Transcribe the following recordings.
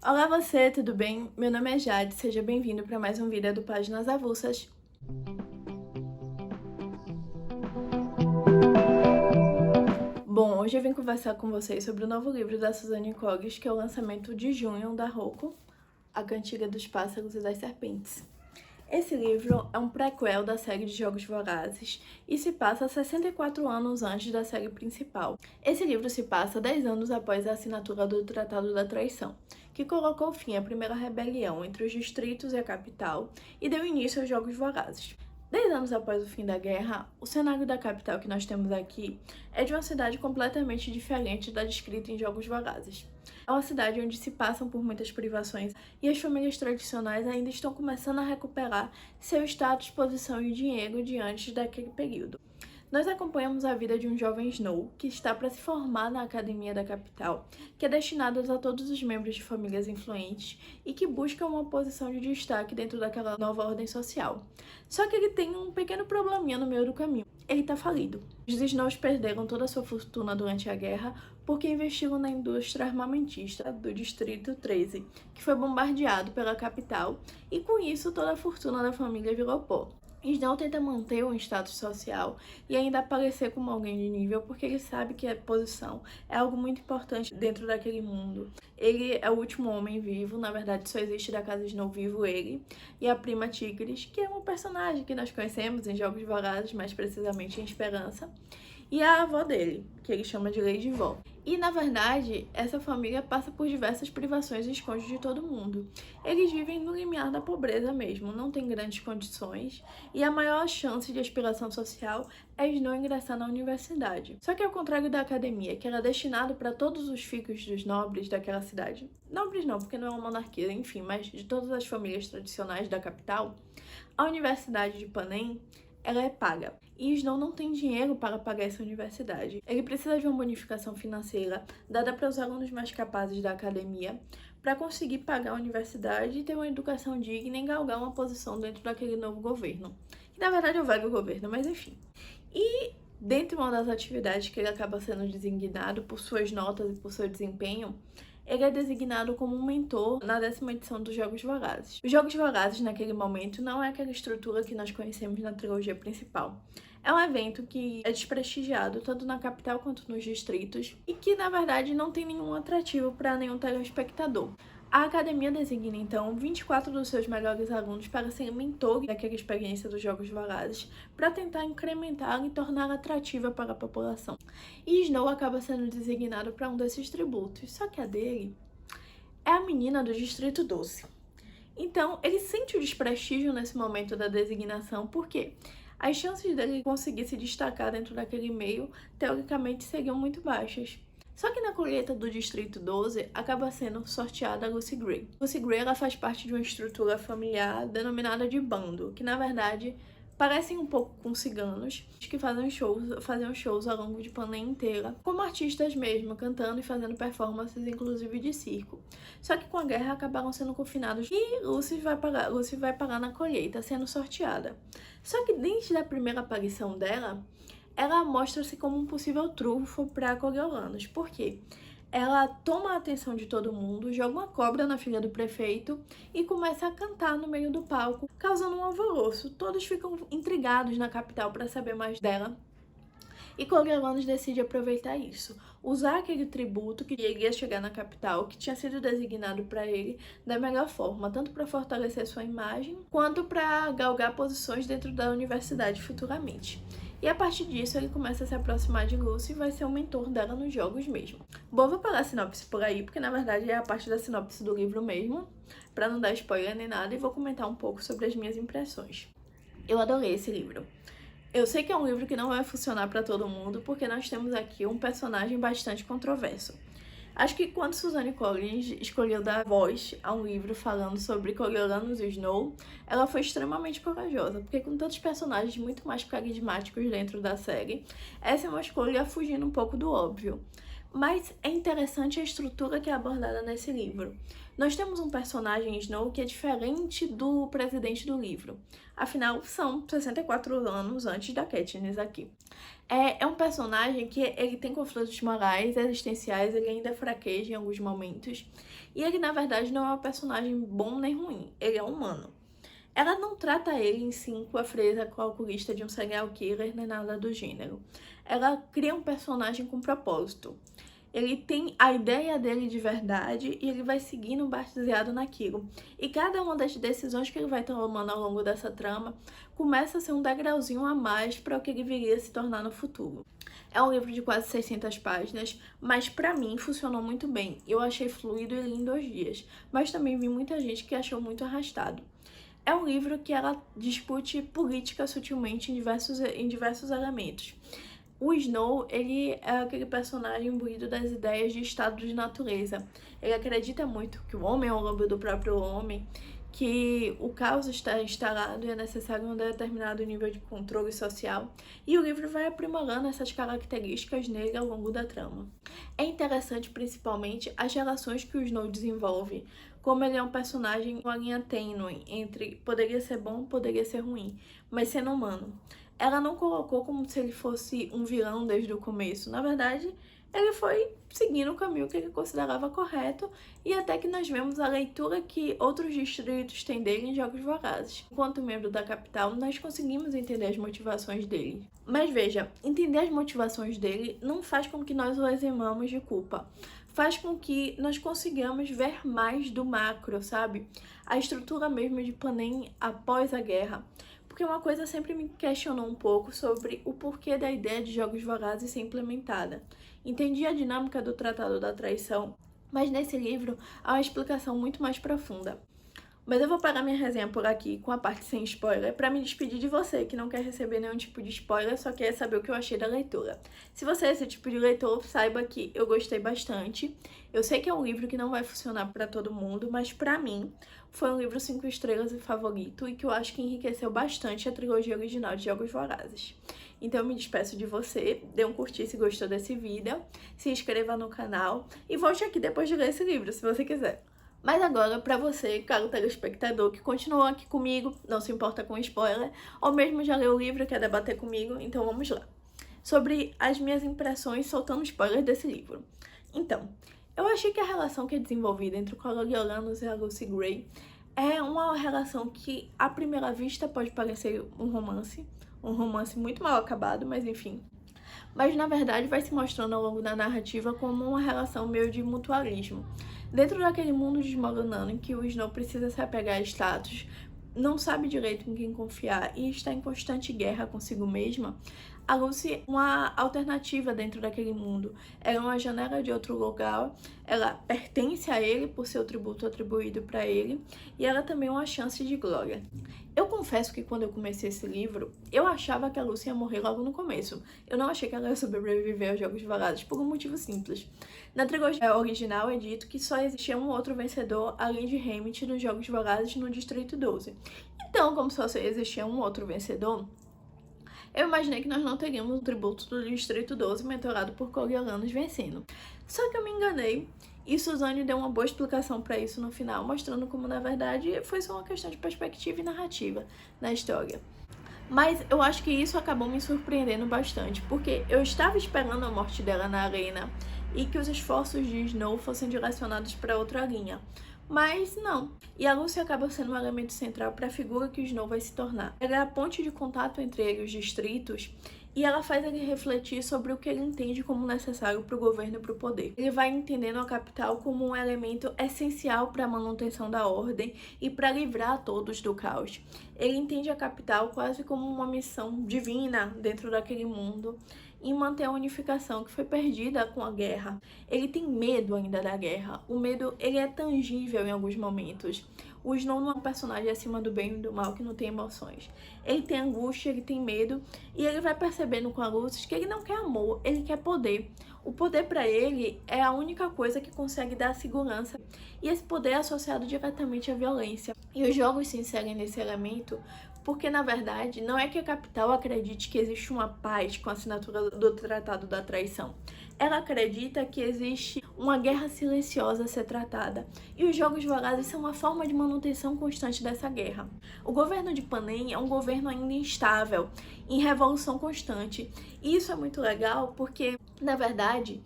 Olá você, tudo bem? Meu nome é Jade, seja bem-vindo para mais um vídeo do Páginas Avulsas. Bom, hoje eu vim conversar com vocês sobre o novo livro da Suzanne Collins, que é o lançamento de junho da Roku, A Cantiga dos Pássaros e das Serpentes. Esse livro é um prequel da série de Jogos Vorazes e se passa 64 anos antes da série principal. Esse livro se passa 10 anos após a assinatura do Tratado da Traição, que colocou fim à primeira rebelião entre os distritos e a capital e deu início aos Jogos Vorazes. 10 anos após o fim da guerra, o cenário da capital que nós temos aqui é de uma cidade completamente diferente da descrita em Jogos Vorazes. É uma cidade onde se passam por muitas privações e as famílias tradicionais ainda estão começando a recuperar seu status, posição e dinheiro diante daquele período. Nós acompanhamos a vida de um jovem Snow que está para se formar na academia da capital, que é destinada a todos os membros de famílias influentes e que busca uma posição de destaque dentro daquela nova ordem social. Só que ele tem um pequeno probleminha no meio do caminho. Ele está falido. Os Snows perderam toda a sua fortuna durante a guerra porque investiram na indústria armamentista do Distrito 13, que foi bombardeado pela capital, e com isso toda a fortuna da família virou pó. Snow tenta manter um status social e ainda aparecer como alguém de nível, porque ele sabe que a posição é algo muito importante dentro daquele mundo. Ele é o último homem vivo, na verdade só existe da casa Snow vivo ele, e a prima Tigris, que é uma personagem que nós conhecemos em Jogos Vorazes, mais precisamente em Esperança, e a avó dele, que ele chama de Lady Vó. E, na verdade, essa família passa por diversas privações e esconde de todo mundo. Eles vivem no limiar da pobreza mesmo, não têm grandes condições, e a maior chance de aspiração social é Snow ingressar na universidade. Só que ao contrário da academia, que era destinado para todos os filhos dos nobres daquela cidade, nobres não, porque não é uma monarquia, enfim, mas de todas as famílias tradicionais da capital, a Universidade de Panem ela é paga. E Snow não tem dinheiro para pagar essa universidade. Ele precisa de uma bonificação financeira dada para os alunos mais capazes da academia para conseguir pagar a universidade e ter uma educação digna e galgar uma posição dentro daquele novo governo. Que na verdade é o velho governo, mas enfim. E dentre uma das atividades que ele acaba sendo designado por suas notas e por seu desempenho, ele é designado como um mentor na 10ª edição dos Jogos Vorazes. Os Jogos Vorazes, naquele momento, não é aquela estrutura que nós conhecemos na trilogia principal. É um evento que é desprestigiado tanto na capital quanto nos distritos e que, na verdade, não tem nenhum atrativo para nenhum telespectador. A academia designa, então, 24 dos seus melhores alunos para serem mentores daquela experiência dos Jogos Vorazes, para tentar incrementar e torná-la atrativa para a população. E Snow acaba sendo designado para um desses tributos, só que a dele é a menina do Distrito 12. Então, ele sente o desprestígio nesse momento da designação, porque as chances dele conseguir se destacar dentro daquele meio, teoricamente, seriam muito baixas. Só que na colheita do Distrito 12 acaba sendo sorteada a Lucy Gray. Lucy Gray ela faz parte de uma estrutura familiar denominada de bando, que na verdade parecem um pouco com ciganos, que faziam shows ao longo de Panem inteira, como artistas mesmo, cantando e fazendo performances, inclusive de circo. Só que com a guerra acabaram sendo confinados e Lucy vai parar na colheita, sendo sorteada. Só que desde a primeira aparição dela, ela mostra-se como um possível trunfo para Coriolanus. Por quê? Ela toma a atenção de todo mundo, joga uma cobra na filha do prefeito e começa a cantar no meio do palco, causando um alvoroço. Todos ficam intrigados na capital para saber mais dela. E Coriolanus decide aproveitar isso, usar aquele tributo que iria chegar na capital, que tinha sido designado para ele, da melhor forma, tanto para fortalecer sua imagem, quanto para galgar posições dentro da universidade futuramente. E a partir disso, ele começa a se aproximar de Lucy e vai ser o mentor dela nos jogos mesmo. Bom, vou parar a sinopse por aí, porque na verdade é a parte da sinopse do livro mesmo, para não dar spoiler nem nada, e vou comentar um pouco sobre as minhas impressões. Eu adorei esse livro. Eu sei que é um livro que não vai funcionar para todo mundo, porque nós temos aqui um personagem bastante controverso. Acho que quando Suzanne Collins escolheu dar voz a um livro falando sobre Coriolanus e Snow, ela foi extremamente corajosa, porque com tantos personagens muito mais carismáticos dentro da série, essa é uma escolha fugindo um pouco do óbvio. Mas é interessante a estrutura que é abordada nesse livro. Nós temos um personagem, Snow, que é diferente do presidente do livro. Afinal, são 64 anos antes da Katniss aqui. É um personagem que ele tem conflitos morais, existenciais, ele ainda fraqueja em alguns momentos. E ele, na verdade, não é um personagem bom nem ruim, ele é humano. Ela não trata ele em si com a frieza calculista de um serial killer nem nada do gênero. Ela cria um personagem com propósito. Ele tem a ideia dele de verdade e ele vai seguindo baseado naquilo. E cada uma das decisões que ele vai tomando ao longo dessa trama começa a ser um degrauzinho a mais para o que ele viria a se tornar no futuro. É um livro de quase 600 páginas, mas pra mim funcionou muito bem. Eu achei fluido e li em 2 dias, mas também vi muita gente que achou muito arrastado. É um livro que ela discute política sutilmente em diversos elementos. O Snow, ele é aquele personagem imbuído das ideias de estado de natureza. Ele acredita muito que o homem é o lobo do próprio homem, que o caos está instalado e é necessário um determinado nível de controle social, e o livro vai aprimorando essas características nele ao longo da trama. É interessante principalmente as relações que o Snow desenvolve, como ele é um personagem com a linha tênue entre poderia ser bom, poderia ser ruim, mas sendo humano. Ela não colocou como se ele fosse um vilão desde o começo. Na verdade, ele foi seguindo o caminho que ele considerava correto e até que nós vemos a leitura que outros distritos têm dele em Jogos Vorazes. Enquanto membro da capital, nós conseguimos entender as motivações dele. Mas veja, entender as motivações dele não faz com que nós o eximamos de culpa. Faz com que nós consigamos ver mais do macro, sabe? A estrutura mesmo de Panem após a guerra. Porque uma coisa sempre me questionou um pouco sobre o porquê da ideia de Jogos Vorazes ser implementada. Entendi a dinâmica do Tratado da Traição, mas nesse livro há uma explicação muito mais profunda. Mas eu vou parar minha resenha por aqui, com a parte sem spoiler, para me despedir de você que não quer receber nenhum tipo de spoiler, só quer saber o que eu achei da leitura. Se você é esse tipo de leitor, saiba que eu gostei bastante. Eu sei que é um livro que não vai funcionar para todo mundo, mas para mim foi um livro 5 estrelas e favorito e que eu acho que enriqueceu bastante a trilogia original de Jogos Vorazes. Então eu me despeço de você, dê um curtir se gostou desse vídeo, se inscreva no canal e volte aqui depois de ler esse livro, se você quiser. Mas agora, para você, caro telespectador, que continuou aqui comigo, não se importa com spoiler, ou mesmo já leu o livro e quer debater comigo, então vamos lá. Sobre as minhas impressões soltando spoilers desse livro. Então, eu achei que a relação que é desenvolvida entre o Coriolanus e a Lucy Gray é uma relação que, à primeira vista, pode parecer um romance muito mal acabado, mas enfim. Mas, na verdade, vai se mostrando ao longo da narrativa como uma relação meio de mutualismo. Dentro daquele mundo desmoronando em que o Snow precisa se apegar a status, não sabe direito em quem confiar e está em constante guerra consigo mesma, a Lucy uma alternativa dentro daquele mundo. Ela é uma janela de outro lugar, ela pertence a ele por seu tributo atribuído para ele, e ela também é uma chance de glória. Eu confesso que quando eu comecei esse livro, eu achava que a Lucy ia morrer logo no começo. Eu não achei que ela ia sobreviver aos Jogos Vorazes por um motivo simples. Na trilogia original é dito que só existia um outro vencedor além de Hamlet nos Jogos Vorazes no Distrito 12. Então, como só existia um outro vencedor, eu imaginei que nós não teríamos o tributo do Distrito 12 mentorado por Coriolanus vencendo. Só que eu me enganei e Suzanne deu uma boa explicação para isso no final, mostrando como, na verdade, foi só uma questão de perspectiva e narrativa na história. Mas eu acho que isso acabou me surpreendendo bastante, porque eu estava esperando a morte dela na arena e que os esforços de Snow fossem direcionados para outra linha. Mas não. E a Lucy acaba sendo um elemento central para a figura que o Snow vai se tornar. Ela é a ponte de contato entre ele e os distritos, e ela faz ele refletir sobre o que ele entende como necessário para o governo e para o poder. Ele vai entendendo a capital como um elemento essencial para a manutenção da ordem e para livrar todos do caos. Ele entende a capital quase como uma missão divina dentro daquele mundo, em manter a unificação que foi perdida com a guerra. Ele tem medo ainda da guerra. O medo, ele é tangível em alguns momentos. O Snow não é um personagem acima do bem e do mal que não tem emoções. Ele tem angústia, ele tem medo, e ele vai percebendo com a Lucy que ele não quer amor, ele quer poder. O poder para ele é a única coisa que consegue dar segurança, e esse poder é associado diretamente à violência. E os jogos se inserem nesse elemento porque, na verdade, não é que a capital acredite que existe uma paz com a assinatura do Tratado da Traição. Ela acredita que existe uma guerra silenciosa a ser tratada, e os Jogos Vorazes são uma forma de manutenção constante dessa guerra. O governo de Panem é um governo ainda instável, em revolução constante, e isso é muito legal porque, na verdade,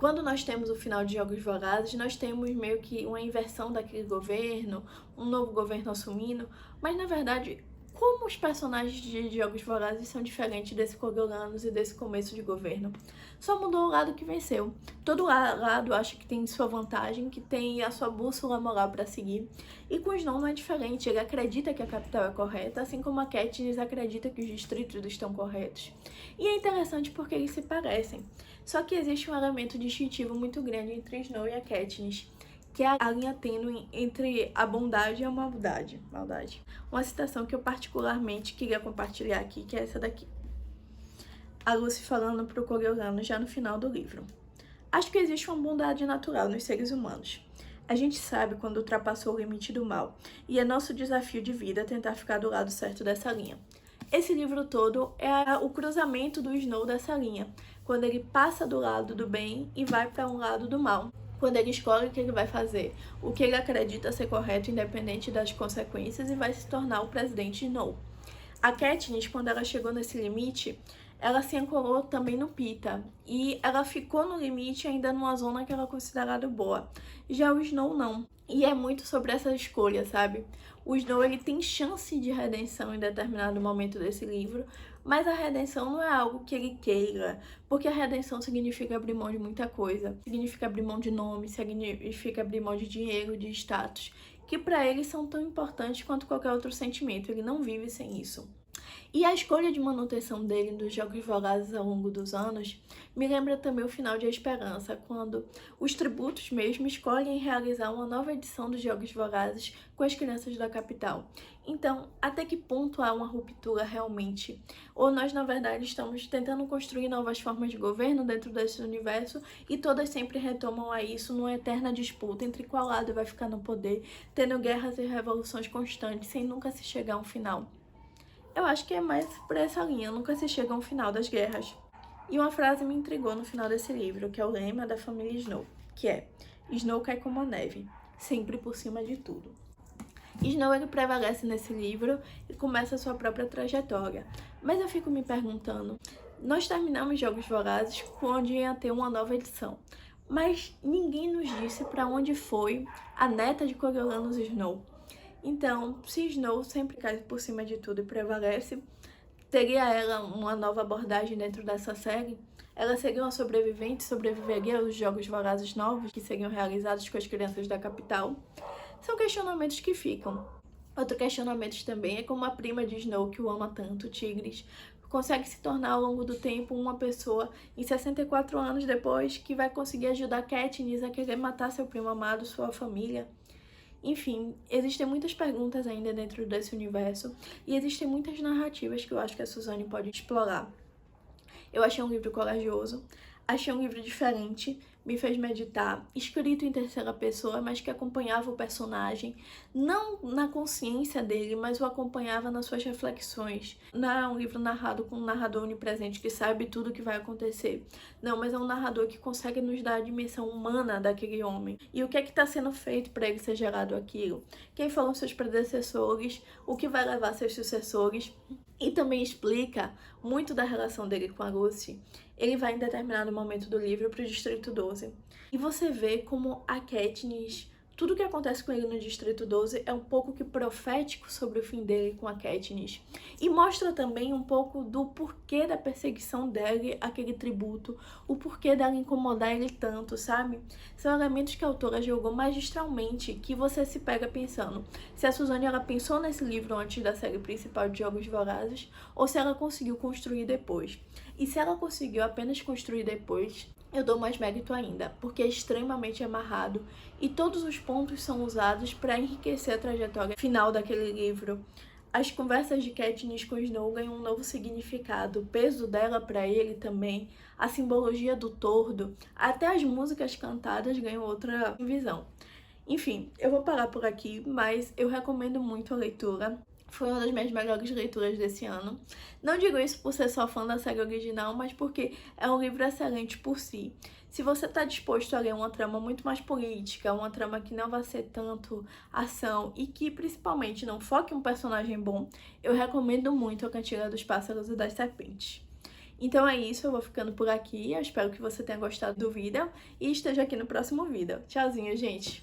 quando nós temos o final de Jogos Vorazes, nós temos meio que uma inversão daquele governo, um novo governo assumindo, mas na verdade, como os personagens de Jogos Vorazes são diferentes desse Coriolanus e desse começo de governo? Só mudou o lado que venceu. Todo lado acha que tem sua vantagem, que tem a sua bússola moral para seguir, e com o Snow não é diferente, ele acredita que a capital é correta, assim como a Katniss acredita que os distritos estão corretos. E é interessante porque eles se parecem. Só que existe um elemento distintivo muito grande entre Snow e a Katniss, que é a linha tênue entre a bondade e a maldade. Uma citação que eu particularmente queria compartilhar aqui, que é essa daqui. A Lucy falando pro Coriolanus já no final do livro. Acho que existe uma bondade natural nos seres humanos. A gente sabe quando ultrapassou o limite do mal, e é nosso desafio de vida tentar ficar do lado certo dessa linha. Esse livro todo é o cruzamento do Snow dessa linha, quando ele passa do lado do bem e vai para um lado do mal. Quando ele escolhe o que ele vai fazer, o que ele acredita ser correto independente das consequências e vai se tornar o presidente Snow. A Katniss, quando ela chegou nesse limite, ela se ancorou também no Pita, e ela ficou no limite ainda numa zona que ela é considerada boa. Já o Snow não. E é muito sobre essa escolha, sabe? O Snow, ele tem chance de redenção em determinado momento desse livro, mas a redenção não é algo que ele queira, porque a redenção significa abrir mão de muita coisa. Significa abrir mão de nome, significa abrir mão de dinheiro, de status, que para ele são tão importantes quanto qualquer outro sentimento. Ele não vive sem isso. E a escolha de manutenção dele nos Jogos Vorazes ao longo dos anos me lembra também o final de A Esperança, quando os tributos mesmo escolhem realizar uma nova edição dos Jogos Vorazes com as crianças da capital. Então, até que ponto há uma ruptura realmente? Ou nós, na verdade, estamos tentando construir novas formas de governo dentro desse universo e todas sempre retomam a isso numa eterna disputa entre qual lado vai ficar no poder, tendo guerras e revoluções constantes sem nunca se chegar a um final. Eu acho que é mais por essa linha, nunca se chega ao final das guerras. E uma frase me intrigou no final desse livro, que é o lema da família Snow, que é: Snow cai como a neve, sempre por cima de tudo. Snow, ele prevalece nesse livro e começa a sua própria trajetória. Mas eu fico me perguntando, nós terminamos Jogos Vorazes onde ia ter uma nova edição, mas ninguém nos disse para onde foi a neta de Coriolanus Snow. Então, se Snow sempre cai por cima de tudo e prevalece, teria ela uma nova abordagem dentro dessa série? Ela seria uma sobrevivente, sobreviveria aos Jogos Vorazes novos que seriam realizados com as crianças da capital? São questionamentos que ficam. Outro questionamento também é como a prima de Snow, que o ama tanto, Tigris, consegue se tornar ao longo do tempo uma pessoa, em 64 anos depois, que vai conseguir ajudar Katniss a querer matar seu primo amado, sua família. Enfim, existem muitas perguntas ainda dentro desse universo e existem muitas narrativas que eu acho que a Suzane pode explorar. Eu achei um livro corajoso, achei um livro diferente, me fez meditar, escrito em terceira pessoa, mas que acompanhava o personagem, não na consciência dele, mas o acompanhava nas suas reflexões. Não é um livro narrado com um narrador onipresente que sabe tudo o que vai acontecer. Não, mas é um narrador que consegue nos dar a dimensão humana daquele homem. E o que é que está sendo feito para ele ser gerado aquilo? Quem foram seus predecessores? O que vai levar seus sucessores? E também explica muito da relação dele com a Lucy. Ele vai em determinado momento do livro para o Distrito 12. E você vê como a Katniss, tudo que acontece com ele no Distrito 12 é um pouco que profético sobre o fim dele com a Katniss. E mostra também um pouco do porquê da perseguição dele àquele tributo, o porquê dela incomodar ele tanto, sabe? São elementos que a autora jogou magistralmente, que você se pega pensando se a Suzane ela pensou nesse livro antes da série principal de Jogos Vorazes ou se ela conseguiu construir depois. E se ela conseguiu apenas construir depois, eu dou mais mérito ainda, porque é extremamente amarrado e todos os pontos são usados para enriquecer a trajetória final daquele livro. As conversas de Katniss com Snow ganham um novo significado, o peso dela para ele também, a simbologia do tordo, até as músicas cantadas ganham outra visão. Enfim, eu vou parar por aqui, mas eu recomendo muito a leitura. Foi uma das minhas melhores leituras desse ano. Não digo isso por ser só fã da série original, mas porque é um livro excelente por si. Se você está disposto a ler uma trama muito mais política, uma trama que não vai ser tanto ação e que principalmente não foque um personagem bom, eu recomendo muito A Cantiga dos Pássaros e das Serpentes. Então é isso, eu vou ficando por aqui. Eu espero que você tenha gostado do vídeo e esteja aqui no próximo vídeo. Tchauzinho, gente!